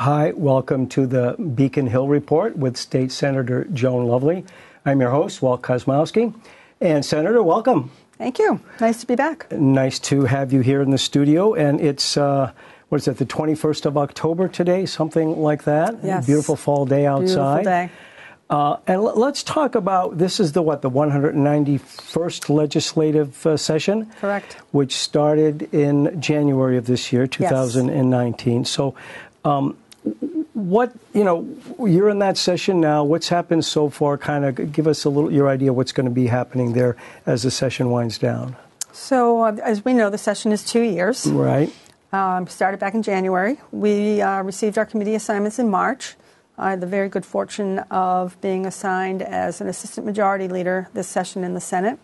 Hi, welcome to the Beacon Hill Report with State Senator Joan Lovely. I'm your host, Walt Kosmowski. And Senator, welcome. Thank you. Nice to be back. Nice to have you here in the studio. And it's, what is it, the 21st of October today, something like that? Yes. Beautiful fall day outside. Beautiful day. And let's talk about, this is the 191st legislative session? Correct. Which started in January of this year, 2019. Yes. So you're in that session now. What's happened so far? Kind of give us your idea of what's going to be happening there as the session winds down. So as we know, the session is 2 years. Right. Started back in January. We received our committee assignments in March. I had the very good fortune of being assigned as an assistant majority leader this session in the Senate,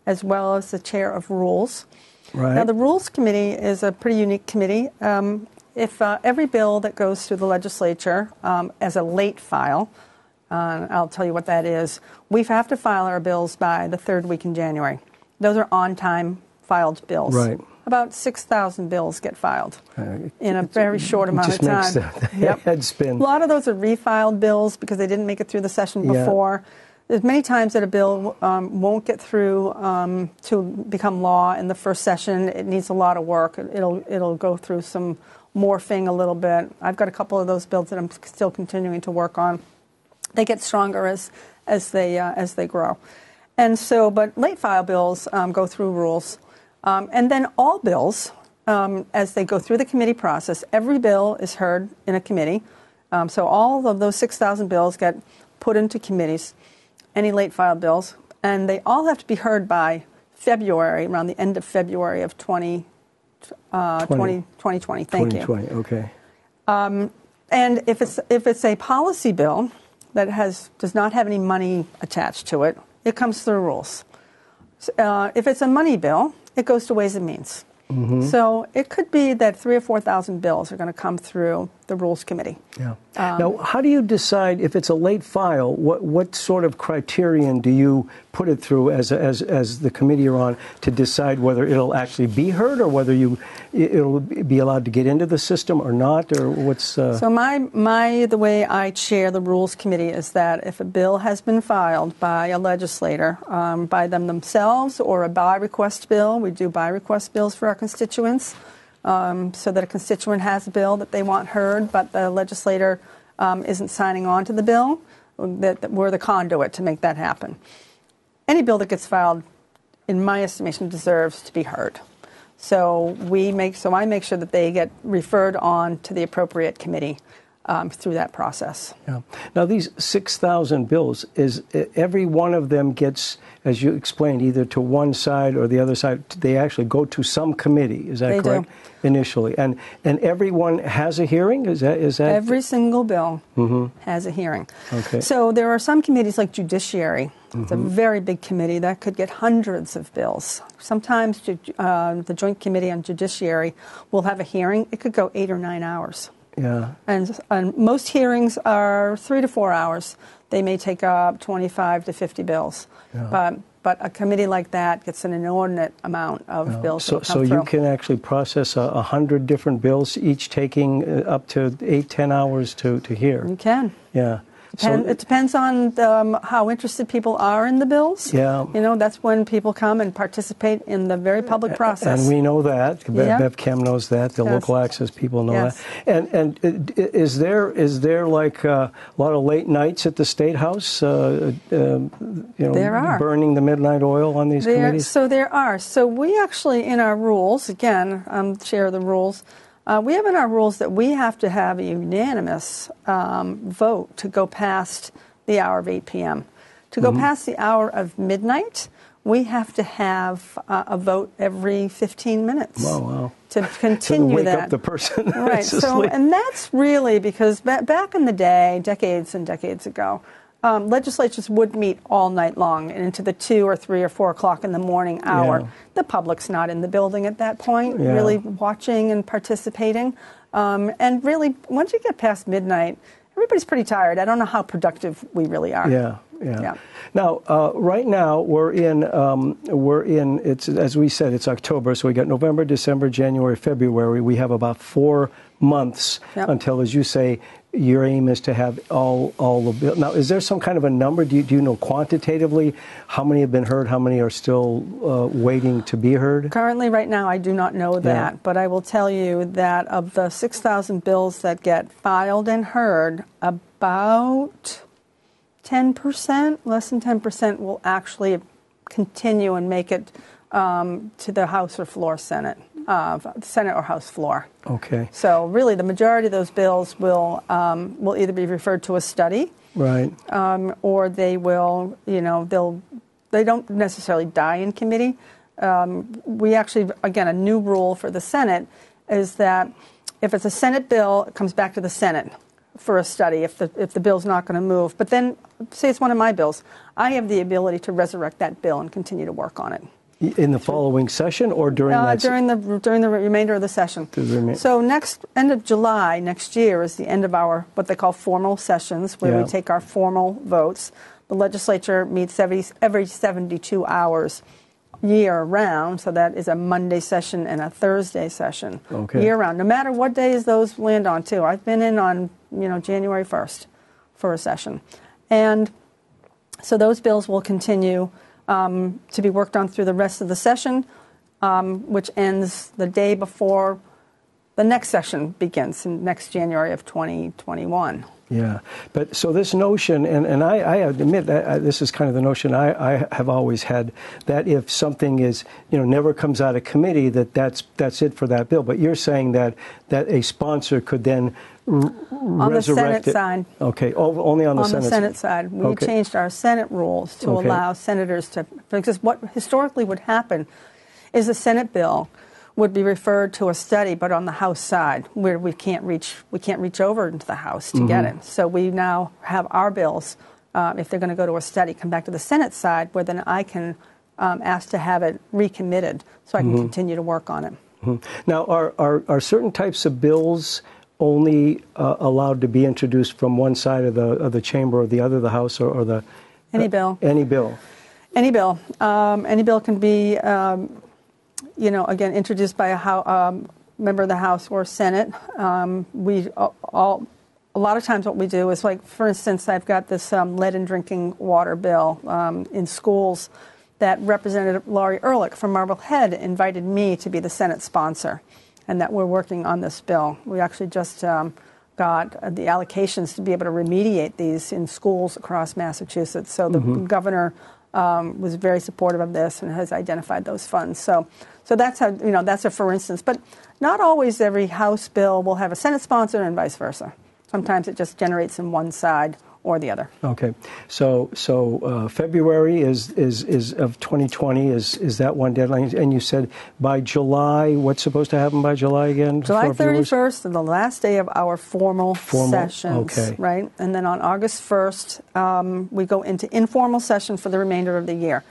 as well as the chair of Rules. Right. Now, the Rules Committee is a pretty unique committee. If every bill that goes through the legislature as a late file, I'll tell you what that is, we have to file our bills by the third week in January. Those are on-time filed bills. Right. About 6,000 bills get filed in a very short amount of time. Just makes the head spin. A lot of those are refiled bills because they didn't make it through the session before. There's many times that a bill won't get through to become law in the first session. It needs a lot of work. It'll go through some morphing a little bit. I've got a couple of those bills that I'm still continuing to work on. They get stronger as they grow. And so, but late file bills go through Rules. And then all bills, as they go through the committee process, every bill is heard in a committee. So all of those 6,000 bills get put into committees, any late filed bills, and they all have to be heard by February, around the end of February of 2020. Thank you. 2020, okay. And if it's a policy bill that does not have any money attached to it, it comes through Rules. If it's a money bill, it goes to Ways and Means. Mm-hmm. So it could be that 3,000 or 4,000 bills are going to come through the Rules Committee. Yeah. Now, how do you decide if it's a late file? What sort of criterion do you put it through as the committee you're on to decide whether it'll actually be heard or whether it'll be allowed to get into the system or not, or what's? So the way I chair the Rules Committee is that if a bill has been filed by a legislator, by them themselves, or a by request bill, we do by request bills for our constituents. So that a constituent has a bill that they want heard, but the legislator isn't signing on to the bill, that we're the conduit to make that happen. Any bill that gets filed, in my estimation, deserves to be heard. So I make sure that they get referred on to the appropriate committee through that process. Yeah. Now, these 6,000 bills, is every one of them gets, as you explained, either to one side or the other side. They actually go to some committee. Is that correct? They do. Initially, and everyone has a hearing. Is that every single bill has a hearing? Okay. So there are some committees like Judiciary. It's a very big committee that could get hundreds of bills. Sometimes the Joint Committee on Judiciary will have a hearing. It could go 8 or 9 hours. Yeah. And most hearings are 3 to 4 hours. They may take up 25 to 50 bills. Yeah. But a committee like that gets an inordinate amount of bills. So you can actually process 100 different bills, each taking up to 8-10 hours to hear. You can. Yeah. It depends on how interested people are in the bills. Yeah. That's when people come and participate in the very public process. And we know that. BevCam knows that. The local access people know that. And is there like a lot of late nights at the State House? There are. Burning the midnight oil on these committees? So there are. So we actually, in our rules, again, I'm chair of the rules, we have in our rules that we have to have a unanimous vote to go past the hour of 8 p.m. To go past the hour of midnight, we have to have a vote every 15 minutes. Wow. To continue wake up the person. Right. And that's really because back in the day, decades and decades ago, legislatures would meet all night long and into the 2 or 3 or 4 o'clock in the morning hour. Yeah. The public's not in the building at that point, really watching and participating. And really, once you get past midnight, everybody's pretty tired. I don't know how productive we really are. Yeah. Yeah. Now, right now we're in. It's, as we said, it's October, so we got November, December, January, February. We have about 4 months until, as you say, your aim is to have all the bills. Now, is there some kind of a number? Do you know quantitatively how many have been heard, how many are still waiting to be heard? Currently, right now, I do not know that, but I will tell you that of the 6,000 bills that get filed and heard, about 10%, less than 10%, will actually continue and make it to the House or floor Senate or House floor. Okay. So really, the majority of those bills will either be referred to a study, right, or they will, they don't necessarily die in committee. We actually, again, a new rule for the Senate is that if it's a Senate bill, it comes back to the Senate for a study if the bill's not going to move. But then, say it's one of my bills, I have the ability to resurrect that bill and continue to work on it. In the following session or during that? During the remainder of the session. So end of July next year is the end of our what they call formal sessions, where we take our formal votes. The legislature meets every 72 hours year round, so that is a Monday session and a Thursday session year round. No matter what days those land on, too. I've been in on January 1st for a session, and so those bills will continue to be worked on through the rest of the session, which ends the day before the next session begins in next January of 2021. Yeah, but so this notion, and I admit that this is kind of the notion I have always had, that if something is, never comes out of committee, that's it for that bill. But you're saying that a sponsor could then on the Senate side. Okay, only on the Senate side. On the Senate side. We changed our Senate rules to allow senators to, because what historically would happen is a Senate bill would be referred to a study, but on the House side, where we can't reach over into the House to get it. So we now have our bills, if they're going to go to a study, come back to the Senate side, where then I can ask to have it recommitted, so I can continue to work on it. Now, are certain types of bills only allowed to be introduced from one side of the chamber or the other, the House or the any bill? Any bill. Any bill. Any bill can be. Again, introduced by a member of the House or Senate. A lot of times what we do is, like, for instance, I've got this lead in drinking water bill in schools that Representative Laurie Ehrlich from Marblehead invited me to be the Senate sponsor, and that we're working on this bill. We actually just got the allocations to be able to remediate these in schools across Massachusetts. So the governor was very supportive of this and has identified those funds. So that's how, that's a for instance. But not always every House bill will have a Senate sponsor and vice versa. Sometimes it just generates in one side or the other. Okay. So February is of 2020 is that one deadline. And you said by July, what's supposed to happen by July again? July 31st is the last day of our formal sessions. Right? And then on August 1st, we go into informal session for the remainder of the year.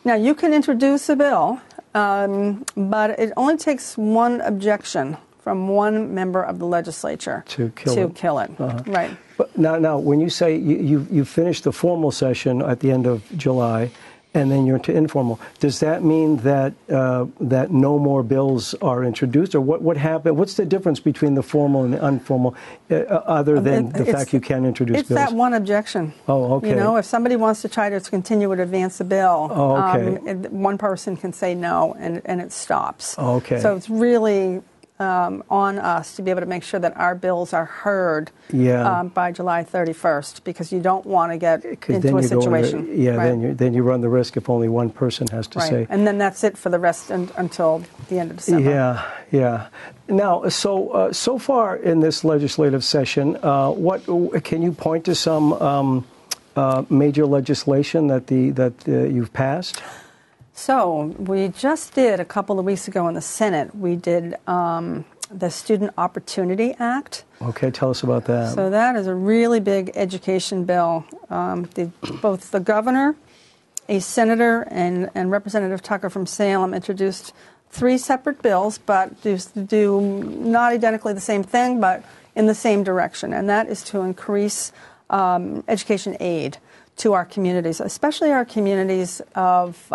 Now, you can introduce a bill, but it only takes one objection from one member of the legislature to kill it. Right. But now, when you say you finish the formal session at the end of July, and then you're into informal, does that mean that that no more bills are introduced, or what happened? What's the difference between the formal and the informal, other than the fact you can introduce bills? It's that one objection. Oh, okay. If somebody wants to try to continue to advance a bill, one person can say no, and it stops. Okay. So it's really on us to be able to make sure that our bills are heard by July 31st, because you don't want to get into a situation. Then you run the risk if only one person has to say. And then that's it for the rest until the end of December. Yeah. Now, so far in this legislative session, what can you point to some major legislation that you've passed? So we just did, a couple of weeks ago in the Senate, we did the Student Opportunity Act. Okay, tell us about that. So that is a really big education bill. Both the governor, a senator, and Representative Tucker from Salem introduced 3 separate bills, but do not identically the same thing, but in the same direction. And that is to increase education aid to our communities, especially our communities of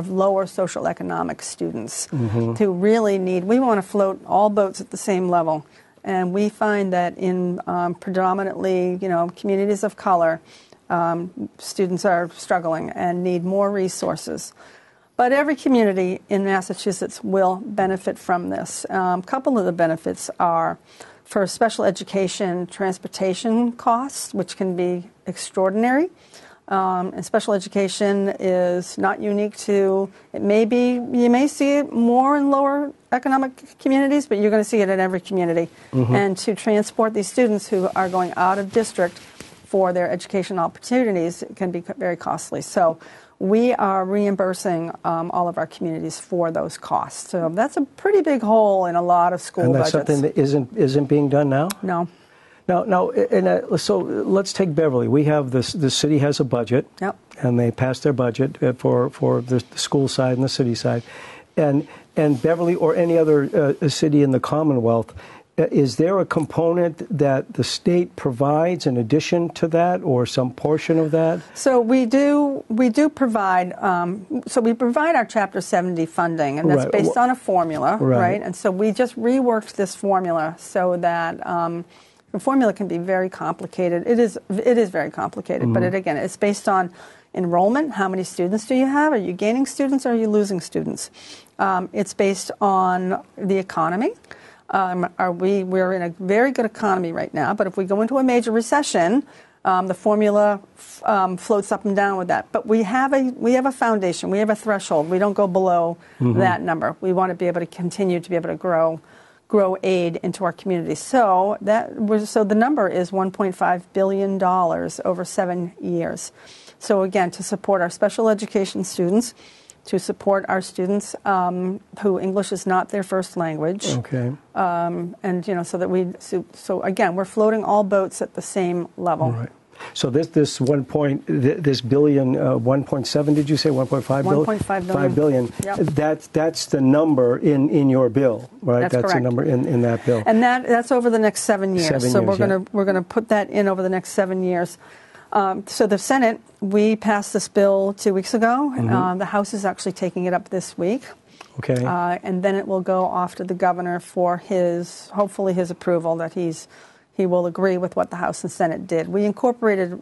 lower social economic students who really need. We want to float all boats at the same level, and we find that in predominantly, communities of color, students are struggling and need more resources. But every community in Massachusetts will benefit from this. A couple of the benefits are for special education transportation costs, which can be extraordinary. And special education is not unique to, you may see it more in lower economic communities, but you're going to see it in every community. And to transport these students who are going out of district for their educational opportunities can be very costly. So we are reimbursing all of our communities for those costs. So that's a pretty big hole in a lot of school budgets. And that's something that isn't being done now? No. Now, so let's take Beverly. We have the city has a budget, and they passed their budget for the school side and the city side, and Beverly or any other city in the Commonwealth. Is there a component that the state provides in addition to that, or some portion of that? So we do provide. So we provide our Chapter 70 funding, and that's based on a formula, right? And so we just reworked this formula so that the formula can be very complicated. It is very complicated, but it's based on enrollment. How many students do you have? Are you gaining students? Or are you losing students? It's based on the economy. We're in a very good economy right now, but if we go into a major recession, the formula floats up and down with that. But we have a foundation, we have a threshold. We don't go below that number. We want to be able to continue to be able to grow aid into our community. So the number is $1.5 billion over 7 years. So again, to support our special education students, to support our students who English is not their first language. Okay. And so again, we're floating all boats at the same level. Right. So this billion, 1.7, did you say 1.5 billion? 1.5 billion. 5 billion. Yep. That's the number in your bill, right? That's correct. The number in that bill. And that's over the next 7 years. 7 so years, we're gonna put that in over the next 7 years. So the Senate, we passed this bill 2 weeks ago. The House is actually taking it up this week. Okay. And then it will go off to the governor for hopefully his approval that he will agree with what the House and Senate did. We incorporated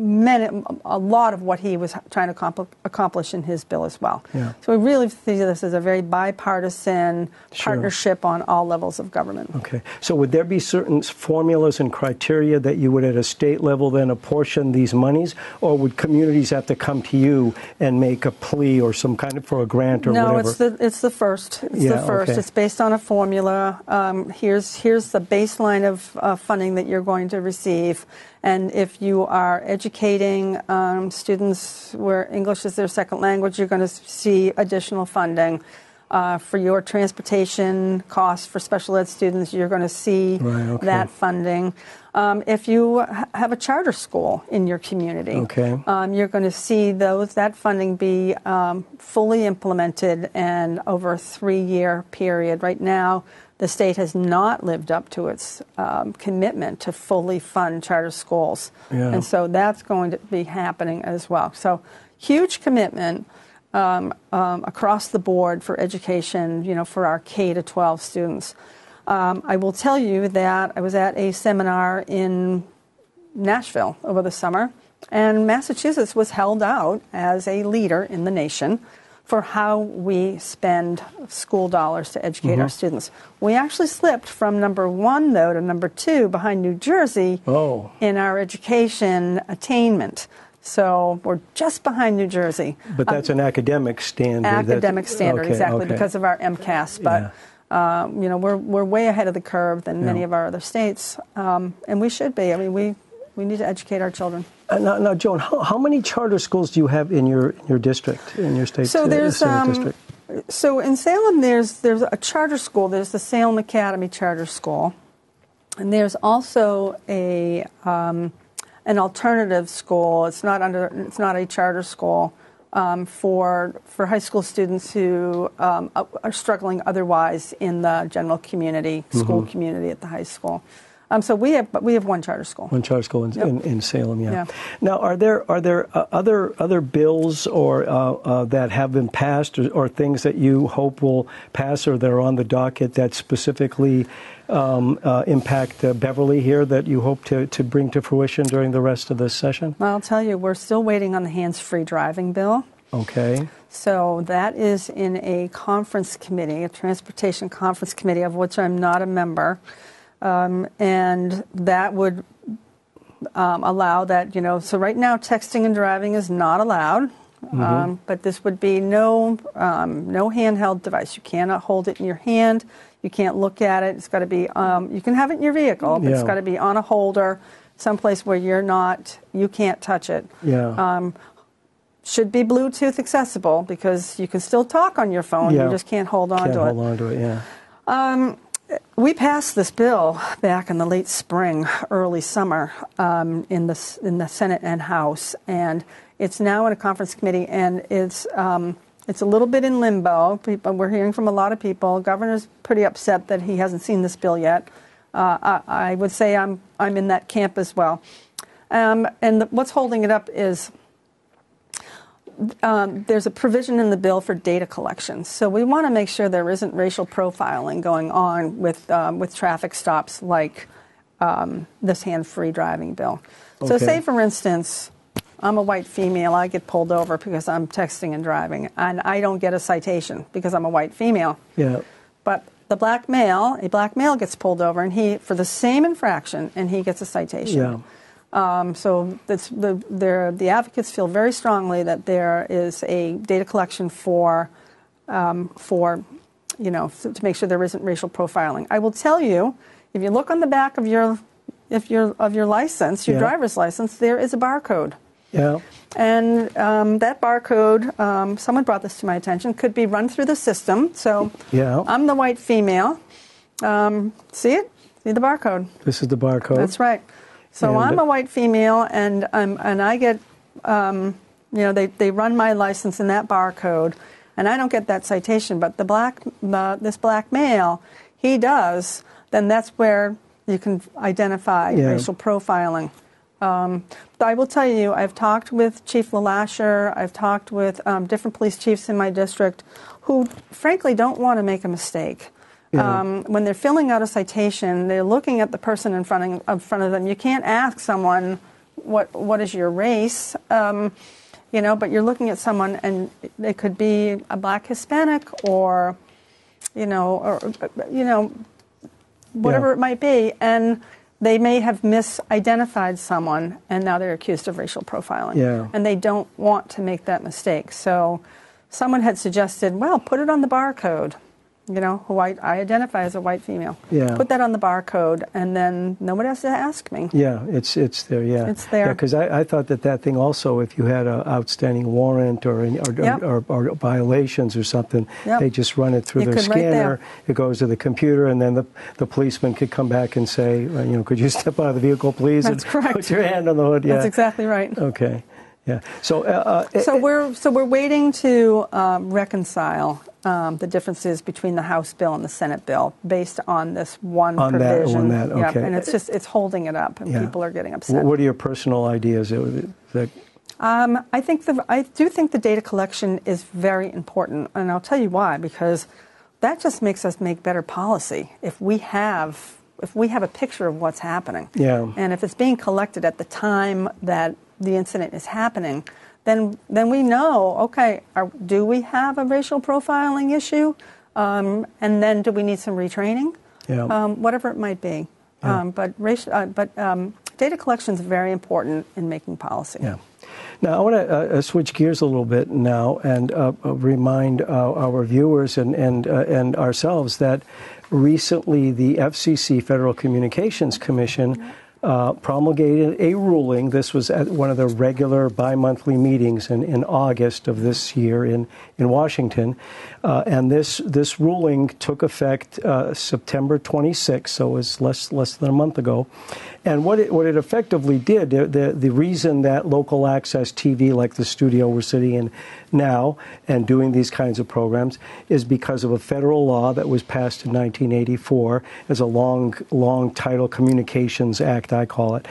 a lot of what he was trying to accomplish in his bill as well. Yeah. So we really see this as a very bipartisan partnership on all levels of government. Okay. So would there be certain formulas and criteria that you would at a state level then apportion these monies, or would communities have to come to you and make a plea or some kind of for a grant or whatever? No, it's the first. It's the first. Okay. It's based on a formula. Here's the baseline of funding that you're going to receive. And if you are educating students where English is their second language, you're going to see additional funding. For your transportation costs for special ed students, you're going to see that funding. If you have a charter school in your community, you're going to see that funding be fully implemented and over a 3-year period. Right now, the state has not lived up to its commitment to fully fund charter schools. And so that's going to be happening as well. So huge commitment across the board for education, for our K-12 students. I will tell you that I was at a seminar in Nashville over the summer, and Massachusetts was held out as a leader in the nation for how we spend school dollars to educate our students. We actually slipped from number 1, though, to number 2 behind New Jersey in our education attainment. So we're just behind New Jersey. But that's an academic standard. Exactly, because of our MCAS. But we're way ahead of the curve than many of our other states, and we should be. I mean, we need to educate our children. Now, Joan, how many charter schools do you have in your district, in your state? So there's district? So in Salem, there's a charter school. There's the Salem Academy Charter School, and there's also an alternative school. It's not a charter school for high school students who are struggling otherwise in the general community, school community at the high school. So we have one charter school. One charter school in Salem, Yeah. Now, are there other bills or that have been passed or things that you hope will pass or that are on the docket that specifically impact Beverly here that you hope to bring to fruition during the rest of this session? Well, I'll tell you, we're still waiting on the hands-free driving bill. Okay. So that is in a conference committee, a transportation conference committee, of which I'm not a member. And that would allow that, so right now texting and driving is not allowed, but this would be no handheld device. You cannot hold it in your hand. You can't look at it. It's got to be, you can have it in your vehicle, but it's got to be on a holder, someplace where you can't touch it. Yeah. Should be Bluetooth accessible because you can still talk on your phone. You just can't hold on to it. Can't hold on to it, yeah. We passed this bill back in the late spring, early summer, in the Senate and House, and it's now in a conference committee, and it's a little bit in limbo. We're hearing from a lot of people. Governor's pretty upset that he hasn't seen this bill yet. I would say I'm in that camp as well. And what's holding it up is there's a provision in the bill for data collection. So we want to make sure there isn't racial profiling going on with traffic stops like this hands-free driving bill. So say, for instance, I'm a white female. I get pulled over because I'm texting and driving, and I don't get a citation because I'm a white female. Yeah. But a black male gets pulled over, and for the same infraction, and he gets a citation. Yeah. So the advocates feel very strongly that there is a data collection to make sure there isn't racial profiling. I will tell you, if you look on the back of your license, your driver's license, there is a barcode. Yeah. And that barcode, someone brought this to my attention, could be run through the system. So I'm the white female. See it? See the barcode? This is the barcode. That's right. So I'm a white female, and I get, they run my license in that barcode, and I don't get that citation. But this black male, he does. Then that's where you can identify racial profiling. I will tell you, I've talked with Chief LaLasher. I've talked with different police chiefs in my district who, frankly, don't want to make a mistake. When they're filling out a citation, they're looking at the person in front of them. You can't ask someone what is your race, but you're looking at someone, and it could be a black Hispanic or whatever it might be, and they may have misidentified someone, and now they're accused of racial profiling, and they don't want to make that mistake. So, someone had suggested, well, put it on the barcode. Who I identify as a white female. Yeah. Put that on the barcode, and then nobody has to ask me. Yeah, it's there. Yeah, it's there. Yeah, because I thought that thing also, if you had an outstanding warrant or violations or something, they just run it through their scanner. It goes to the computer, and then the policeman could come back and say, could you step out of the vehicle, please? That's correct. Put your hand on the hood. Yeah. That's exactly right. Okay. Yeah. So we're waiting to reconcile the differences between the House bill and the Senate bill based on this one provision. Okay. And it's holding it up, and people are getting upset. What are your personal ideas? I do think the data collection is very important, and I'll tell you why. Because that just makes us make better policy if we have a picture of what's happening. Yeah. And if it's being collected at the time that the incident is happening, then we know, okay, do we have a racial profiling issue? And then do we need some retraining? Yeah. Whatever it might be. Yeah. But data collection is very important in making policy. Yeah. Now, I want to switch gears a little bit now and remind our viewers and ourselves that recently the FCC, Federal Communications Commission, promulgated a ruling. This was at one of the regular bi-monthly meetings in August of this year in Washington. And this ruling took effect September 26th, so it was less than a month ago. And what it effectively did, the reason that local access TV, like the studio we're sitting in now and doing these kinds of programs, is because of a federal law that was passed in 1984 as a long title, Communications Act, I call it.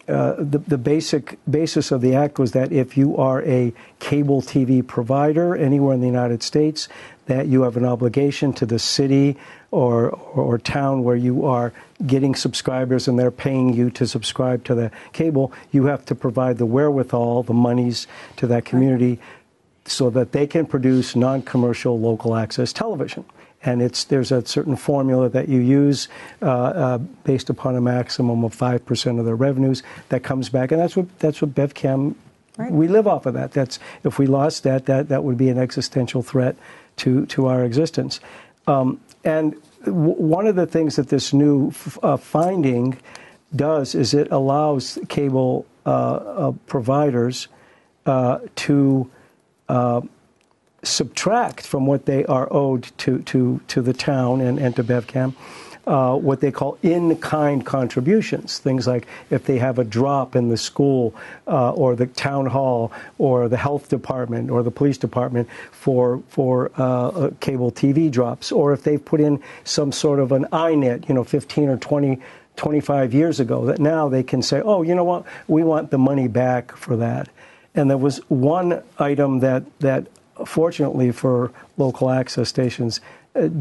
The basic basis of the act was that if you are a cable TV provider anywhere in the United States, that you have an obligation to the city or town where you are getting subscribers and they're paying you to subscribe to the cable. You have to provide the wherewithal, the monies to that community so that they can produce non-commercial local access television. And there's a certain formula that you use based upon a maximum of 5% of their revenues that comes back, and that's what BevCam. Right. We live off of that. If we lost that would be an existential threat to our existence. And one of the things that this new finding does is it allows cable providers to subtract from what they are owed to the town and to BevCam what they call in-kind contributions. Things like if they have a drop in the school or the town hall or the health department or the police department for cable TV drops, or if they've put in some sort of an iNet, 15 or 20, 25 years ago, that now they can say, oh, you know what, we want the money back for that. And there was one item that fortunately for local access stations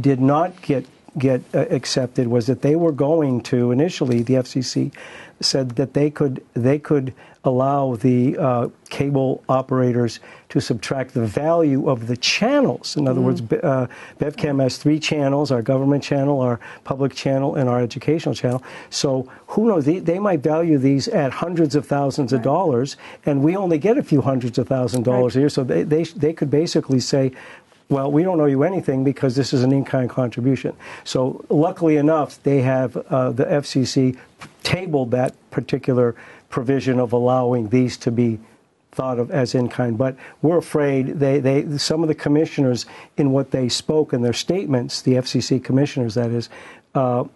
did not get accepted, was that they were going to, initially the FCC said that they could allow the cable operators to subtract the value of the channels. In other words, BevCam has 3 channels: our government channel, our public channel, and our educational channel. So who knows, they might value these at hundreds of thousands of dollars, and we only get a few hundreds of thousands of dollars a year. So they could basically say, well, we don't owe you anything because this is an in-kind contribution. So luckily enough, they have the FCC tabled that particular provision of allowing these to be thought of as in-kind. But we're afraid some of the commissioners, in what they spoke in their statements, the FCC commissioners, that is,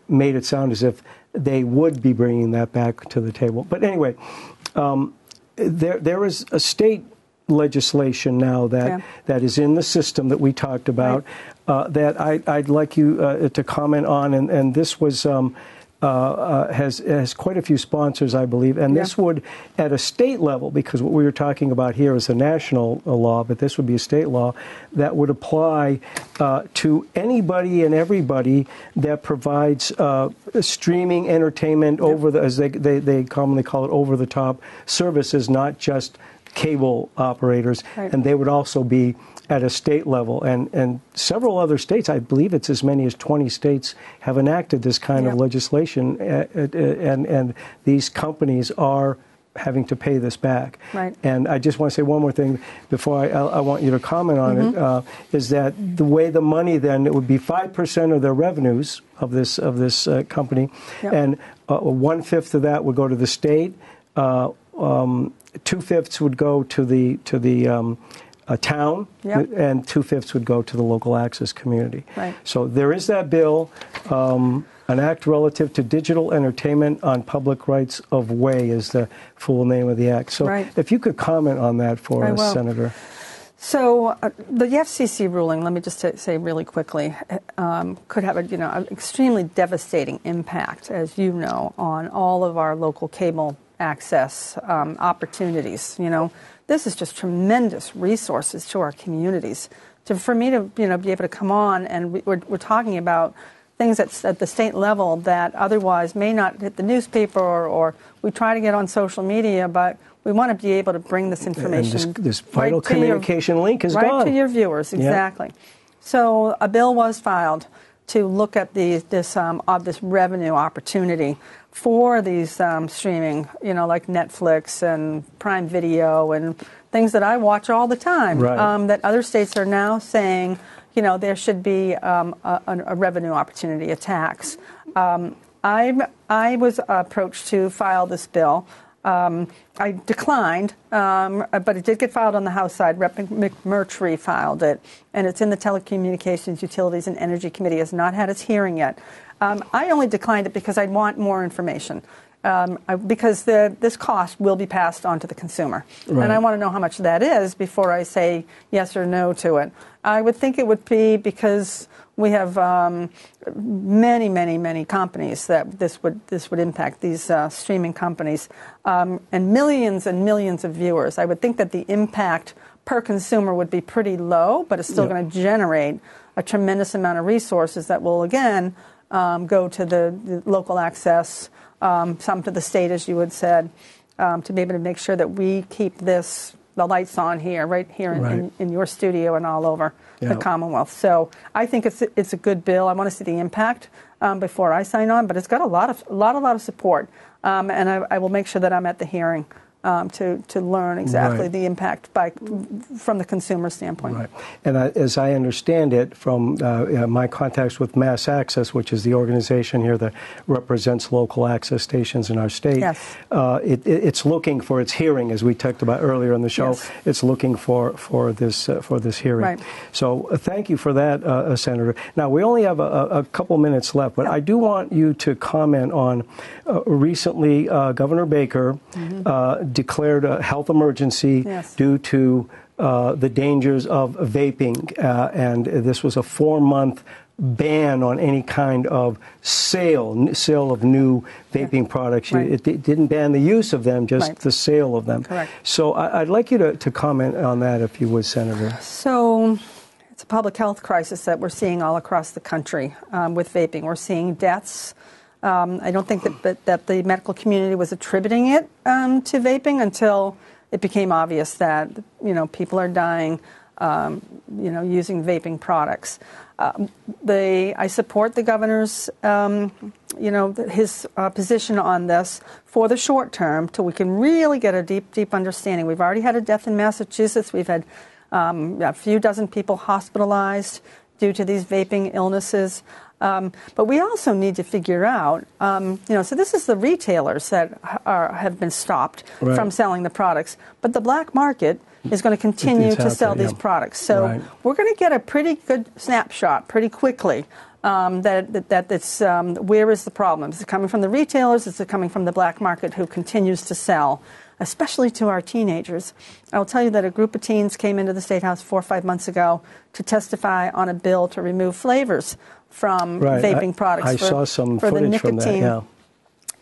made it sound as if they would be bringing that back to the table. But anyway, there is a state legislation now that is in the system that we talked about, that I'd like you to comment on, and this was has quite a few sponsors, I believe, and this would, at a state level, because what we were talking about here is a national law, but this would be a state law that would apply to anybody and everybody that provides streaming entertainment over the, as they commonly call it, over-the-top services, not just cable operators, and they would also be at a state level. And several other states, I believe it's as many as 20 states, have enacted this kind of legislation, and these companies are having to pay this back. Right. And I just want to say one more thing before I want you to comment on it, is that the way the money then, it would be 5% of their revenues of this company, and 1/5 of that would go to the state, 2/5 would go to the town, and 2/5 would go to the local access community. Right. So there is that bill, an act relative to digital entertainment on public rights of way is the full name of the act. So if you could comment on that for us, Senator. So the FCC ruling, let me just say really quickly, could have an extremely devastating impact, as you know, on all of our local cable access opportunities. This is just tremendous resources to our communities. For me to be able to come on, and we're talking about things at the state level that otherwise may not hit the newspaper, or we try to get on social media, but we want to be able to bring this information. And this vital communication link is gone. Right to your viewers, exactly. So a bill was filed to look at this revenue opportunity for these streaming, like Netflix and Prime Video and things that I watch all the time, that other states are now saying, there should be a revenue opportunity, a tax. I was approached to file this bill. I declined, but it did get filed on the House side. Rep. McMurtry filed it, and it's in the Telecommunications, Utilities, and Energy Committee. It has not had its hearing yet. I only declined it because I'd want more information. Because this cost will be passed on to the consumer. Right. And I want to know how much that is before I say yes or no to it. I would think it would be because we have many, many, many companies that this would impact, these streaming companies, and millions of viewers. I would think that the impact per consumer would be pretty low, but it's still going to generate a tremendous amount of resources that will, again, go to the local access, some to the state, as you had said, to be able to make sure that we keep the lights on here, right here in your studio and all over the Commonwealth. So I think it's a good bill. I want to see the impact before I sign on, but it's got a lot of support, and I will make sure that I'm at the hearing to learn exactly the impact from the consumer standpoint. Right. And as I understand it from my contacts with Mass Access, which is the organization here that represents local access stations in our state, it's looking for its hearing, as we talked about earlier in the show. Yes. It's looking for this hearing. Right. So thank you for that, Senator. Now, we only have a couple minutes left, but I do want you to comment on recently Governor Baker declared a health emergency due to the dangers of vaping, and this was a 4-month ban on any kind of sale of new vaping products. It didn't ban the use of them, just the sale of them. Correct. So I'd like you to comment on that, if you would, Senator. So it's a public health crisis that we're seeing all across the country with vaping. We're seeing deaths. I don't think that the medical community was attributing it to vaping until it became obvious that people are dying using vaping products. I support the governor's his position on this for the short term till we can really get a deep understanding. We've already had a death in Massachusetts. We've had a few dozen people hospitalized due to these vaping illnesses. But we also need to figure out, so this is the retailers that have been stopped from selling the products, but the black market is going to continue to sell these products. So we're going to get a pretty good snapshot pretty quickly that it's where is the problem? Is it coming from the retailers? Is it coming from the black market who continues to sell, especially to our teenagers? I will tell you that a group of teens came into the State House 4 or 5 months ago to testify on a bill to remove flavors from vaping products. I saw some footage from that,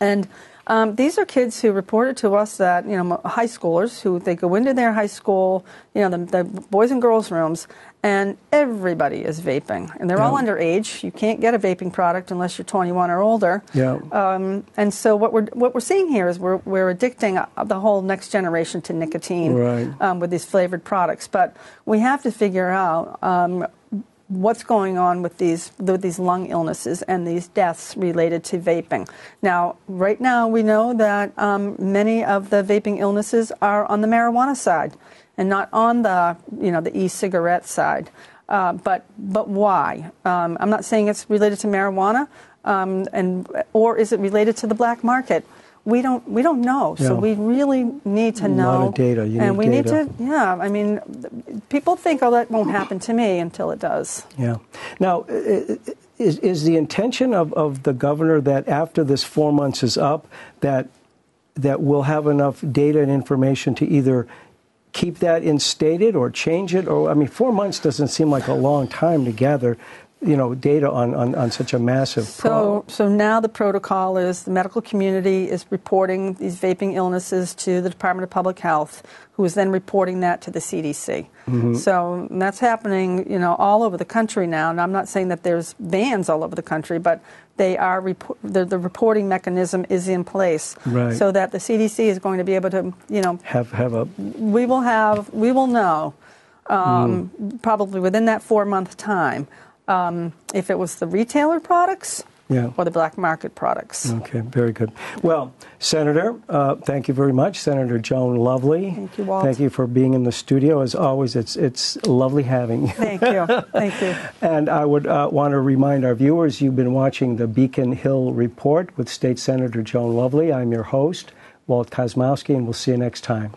And these are kids who reported to us that, high schoolers who they go into their high school, the boys and girls rooms, and everybody is vaping. And they're all underage. You can't get a vaping product unless you're 21 or older. And so what we're seeing here is we're addicting the whole next generation to nicotine with these flavored products. But we have to figure out what's going on with these lung illnesses and these deaths related to vaping. Now, right now, we know that many of the vaping illnesses are on the marijuana side and not on the the e-cigarette side. But why? I'm not saying it's related to marijuana, or is it related to the black market? We don't know. So we really need to know. A lot of data. We need to, I mean, people think, oh, that won't happen to me until it does. Yeah. Now, is the intention of the governor that after this 4 months is up, that we'll have enough data and information to either keep that instated or change it? Or, I mean, 4 months doesn't seem like a long time to gather data on such a massive problem. So now the protocol is the medical community is reporting these vaping illnesses to the Department of Public Health, who is then reporting that to the CDC. So that's happening, all over the country now. And I'm not saying that there's bans all over the country, but they are the reporting mechanism is in place, so that the CDC is going to be able to, we will know probably within that 4 month time. If it was the retailer products, or the black market products. Okay, very good. Well, Senator, thank you very much. Senator Joan Lovely. Thank you, Walt. Thank you for being in the studio. As always, it's lovely having you. Thank you. Thank you. And I would want to remind our viewers, you've been watching the Beacon Hill Report with State Senator Joan Lovely. I'm your host, Walt Kosmowski, and we'll see you next time.